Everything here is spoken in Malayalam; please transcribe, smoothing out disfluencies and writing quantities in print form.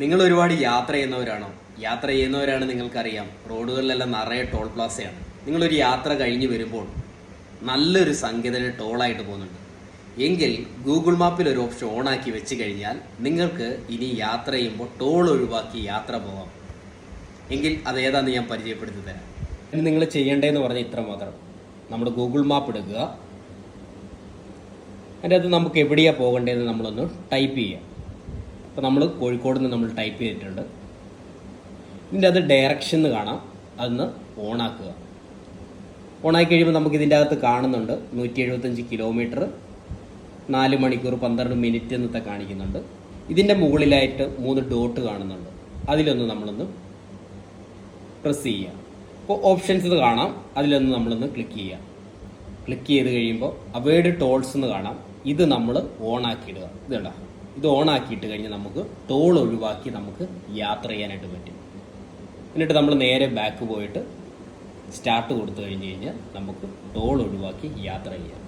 നിങ്ങൾ ഒരുപാട് യാത്ര ചെയ്യുന്നവരാണോ? യാത്ര ചെയ്യുന്നവരാണ്, നിങ്ങൾക്കറിയാം റോഡുകളിലെല്ലാം നിറയെ ടോൾ പ്ലാസയാണ്. നിങ്ങളൊരു യാത്ര കഴിഞ്ഞ് വരുമ്പോൾ നല്ലൊരു സംഖ്യതന് ടോളായിട്ട് പോകുന്നുണ്ട് എങ്കിൽ ഗൂഗിൾ മാപ്പിൽ ഒരു ഓപ്ഷൻ ഓണാക്കി വെച്ച് കഴിഞ്ഞാൽ നിങ്ങൾക്ക് ഇനി യാത്ര ചെയ്യുമ്പോൾ ടോൾ ഒഴിവാക്കി യാത്ര പോകാം. എങ്കിൽ അത് ഏതാണെന്ന് ഞാൻ പരിചയപ്പെടുത്തി തരാം. ഇനി നിങ്ങൾ ചെയ്യേണ്ടതെന്ന് പറഞ്ഞാൽ ഇത്ര മാത്രം. നമ്മുടെ ഗൂഗിൾ മാപ്പ് എടുക്കുക, അതിൻ്റെ അകത്ത് നമുക്ക് എവിടെയാണ് പോകേണ്ടതെന്ന് നമ്മളൊന്ന് ടൈപ്പ് ചെയ്യുക. അപ്പോൾ നമ്മൾ കോഴിക്കോട് നിന്ന് നമ്മൾ ടൈപ്പ് ചെയ്തിട്ടുണ്ട്. ഇതിൻ്റെ അത് ഡയറക്ഷൻ എന്ന് കാണാം, അതൊന്ന് ഓണാക്കുക. ഓണാക്കി കഴിയുമ്പോൾ നമുക്ക് ഇതിൻ്റെ അകത്ത് കാണുന്നുണ്ട് 175 കിലോമീറ്റർ 4 മണിക്കൂർ 12 മിനിറ്റ് എന്നൊക്കെ കാണിക്കുന്നുണ്ട്. ഇതിൻ്റെ മുകളിലായിട്ട് 3 ഡോട്ട് കാണുന്നുണ്ട്, അതിലൊന്ന് നമ്മളൊന്ന് പ്രസ് ചെയ്യുക. അപ്പോൾ ഓപ്ഷൻസ് ഇത് കാണാം, അതിലൊന്ന് നമ്മളൊന്ന് ക്ലിക്ക് ചെയ്യുക. ക്ലിക്ക് ചെയ്ത് കഴിയുമ്പോൾ അവോയ്ഡ് ടോൾസ് എന്ന് കാണാം, ഇത് നമ്മൾ ഓണാക്കിയിടുക. ഇതുണ്ട, ഇത് ഓണാക്കിയിട്ട് കഴിഞ്ഞാൽ നമുക്ക് ടോൾ ഒഴിവാക്കി നമുക്ക് യാത്ര ചെയ്യാനായിട്ട് പറ്റും. എന്നിട്ട് നമ്മൾ നേരെ ബാക്ക് പോയിട്ട് സ്റ്റാർട്ട് കൊടുത്തു കഴിഞ്ഞ് കഴിഞ്ഞാൽ നമുക്ക് ടോൾ ഒഴിവാക്കി യാത്ര ചെയ്യാം.